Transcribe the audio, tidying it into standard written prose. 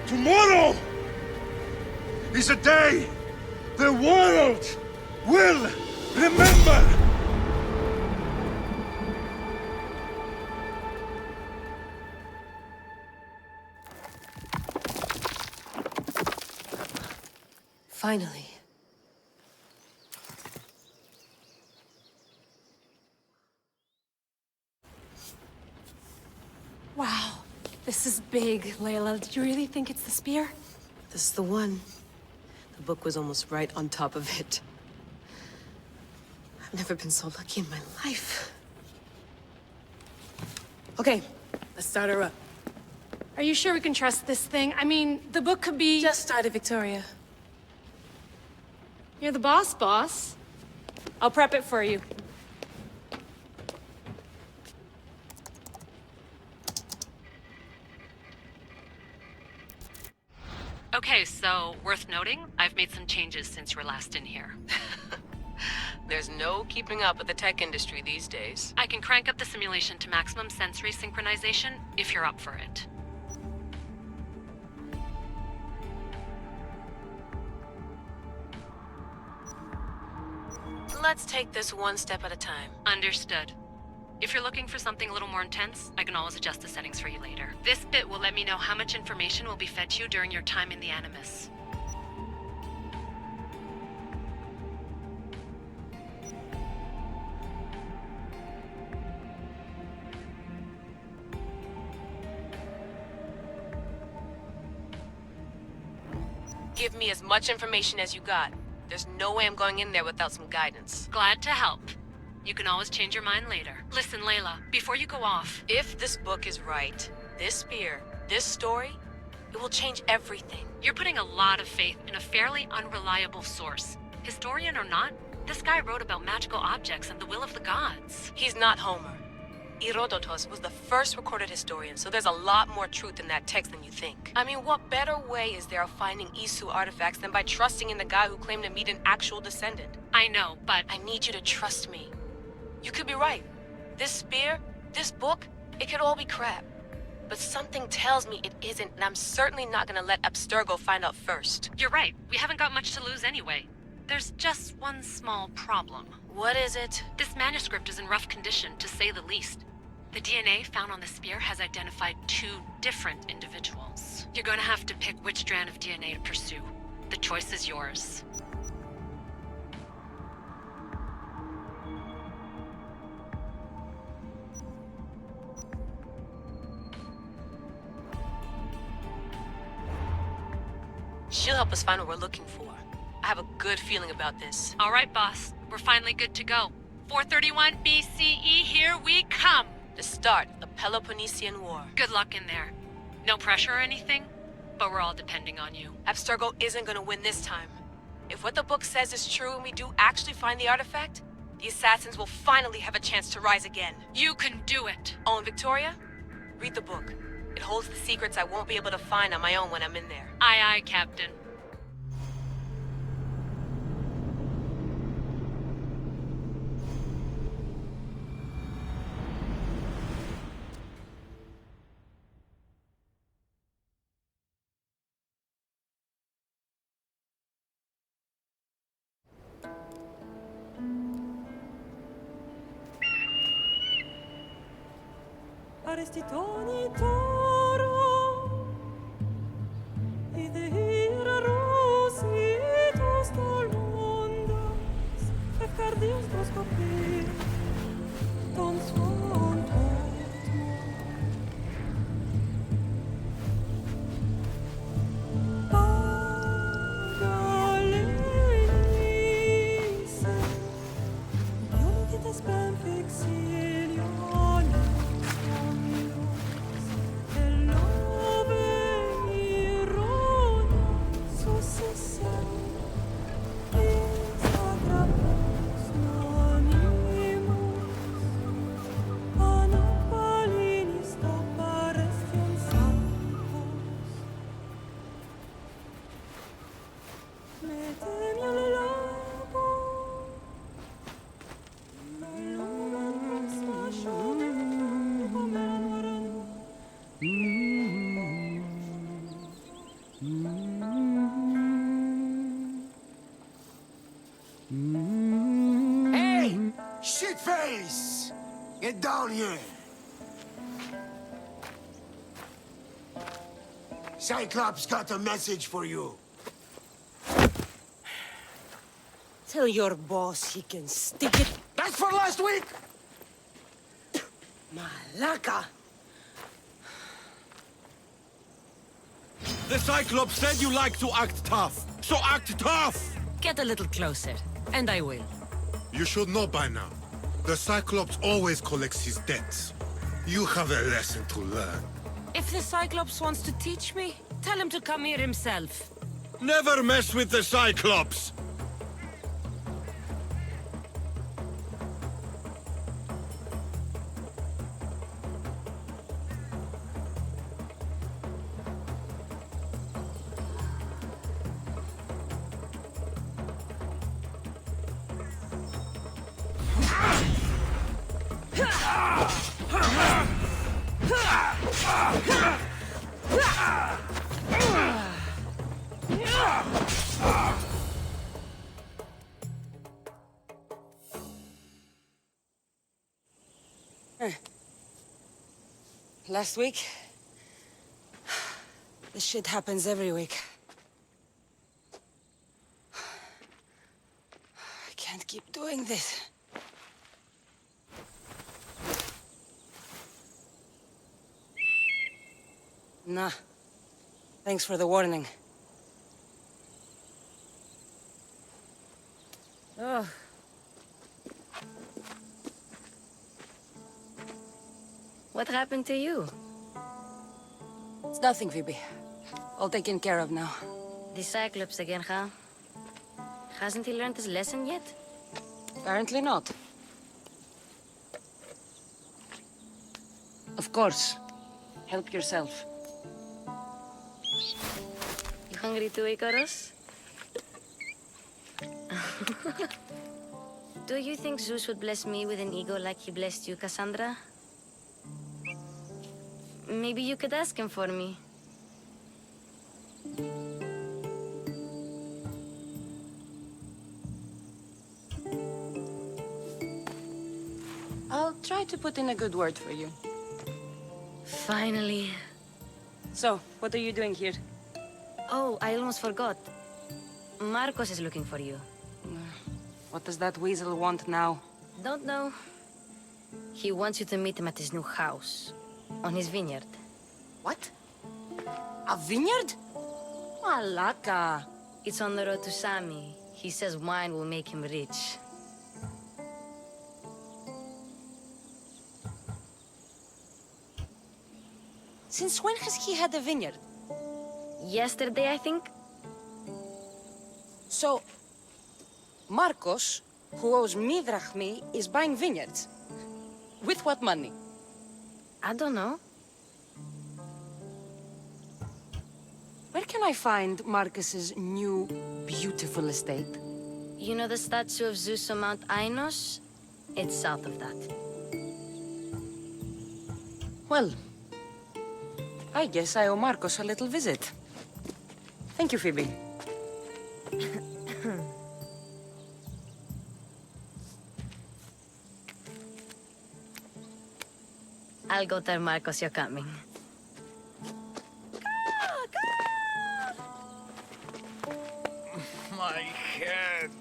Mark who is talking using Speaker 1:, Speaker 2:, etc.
Speaker 1: Tomorrow is a day the world will remember!
Speaker 2: Finally.
Speaker 3: Wow, this is big, Layla. Did you really think it's the spear?
Speaker 2: This is the one. The book was almost right on top of it. I've never been so lucky in my life. Okay, let's start her up.
Speaker 3: Are you sure we can trust this thing? I mean, the book could be...
Speaker 2: Just started, Victoria.
Speaker 3: You're the boss. I'll prep it for you.
Speaker 4: Okay, so worth noting, I've made some changes since you were last in here.
Speaker 2: There's no keeping up with the tech industry these days.
Speaker 4: I can crank up the simulation to maximum sensory synchronization if you're up for it.
Speaker 2: Let's take this one step at a time.
Speaker 4: Understood. If you're looking for something a little more intense, I can always adjust the settings for you later. This bit will let me know how much information will be fed to you during your time in the Animus.
Speaker 2: Give me as much information as you got. There's no way I'm going in there without some guidance.
Speaker 4: Glad to help. You can always change your mind later. Listen, Layla, before you go off...
Speaker 2: If this book is right, this spear, this story, it will change everything.
Speaker 4: You're putting a lot of faith in a fairly unreliable source. Historian or not, this guy wrote about magical objects and the will of the gods.
Speaker 2: He's not Homer. Herodotus was the first recorded historian, so there's a lot more truth in that text than you think. I mean, what better way is there of finding Isu artifacts than by trusting in the guy who claimed to meet an actual descendant?
Speaker 4: I know, but...
Speaker 2: I need you to trust me. You could be right. This spear, this book, it could all be crap. But something tells me it isn't, and I'm certainly not gonna let Abstergo find out first.
Speaker 4: You're right. We haven't got much to lose anyway. There's just one small problem.
Speaker 2: What is it?
Speaker 4: This manuscript is in rough condition, to say the least. The DNA found on the spear has identified 2 different individuals. You're going to have to pick which strand of DNA to pursue. The choice is yours.
Speaker 2: She'll help us find what we're looking for. I have a good feeling about this.
Speaker 4: All right, boss. We're finally good to go. 431 BCE, here we come!
Speaker 2: The start of the Peloponnesian War.
Speaker 4: Good luck in there. No pressure or anything, but we're all depending on you.
Speaker 2: Abstergo isn't gonna win this time. If what the book says is true and we do actually find the artifact, the assassins will finally have a chance to rise again.
Speaker 4: You can do it!
Speaker 2: Oh, and Victoria? Read the book. It holds the secrets I won't be able to find on my own when I'm in there.
Speaker 4: Aye, aye, Captain.
Speaker 5: Arrestitoni toro, idehira rositos dolmondas, efcardios proscopir, ton svon Pagaleise, United spam fixilion.
Speaker 6: face! Get down here! Cyclops got a message for you.
Speaker 7: Tell your boss he can stick it.
Speaker 6: That's for last week!
Speaker 7: Malaka!
Speaker 8: The Cyclops said you like to act tough, so act tough!
Speaker 7: Get a little closer, and I will.
Speaker 1: You should know by now. The Cyclops always collects his debts. You have a lesson to learn.
Speaker 7: If the Cyclops wants to teach me, tell him to come here himself.
Speaker 8: Never mess with the Cyclops!
Speaker 7: Last week? This shit happens every week. I can't keep doing this. Nah. Thanks for the warning. Oh.
Speaker 9: What happened to you?
Speaker 7: It's nothing, Phoebe. All taken care of now.
Speaker 9: The Cyclops again, huh? Hasn't he learned his lesson yet?
Speaker 7: Apparently not. Of course. Help yourself.
Speaker 9: You hungry too, Icarus? Do you think Zeus would bless me with an ego like he blessed you, Cassandra? Maybe you could ask him for me.
Speaker 7: I'll try to put in a good word for you.
Speaker 9: Finally.
Speaker 7: So, what are you doing here?
Speaker 9: Oh, I almost forgot. Marcos is looking for you.
Speaker 7: What does that weasel want now?
Speaker 9: Don't know. He wants you to meet him at his new house. On his vineyard.
Speaker 7: What? A vineyard? Malaka.
Speaker 9: It's on the road to Sami. He says wine will make him rich.
Speaker 7: Since when has he had a vineyard?
Speaker 9: Yesterday, I think?
Speaker 7: So, Marcos, who owes me drachmi, is buying vineyards. With what money?
Speaker 9: I don't know.
Speaker 7: Where can I find Marcus's new, beautiful estate?
Speaker 9: You know the statue of Zeus on Mount Ainos? It's south of that.
Speaker 7: Well, I guess I owe Marcos a little visit. Thank you, Phoebe.
Speaker 9: I'll go tell Marcos you're coming.
Speaker 8: My head.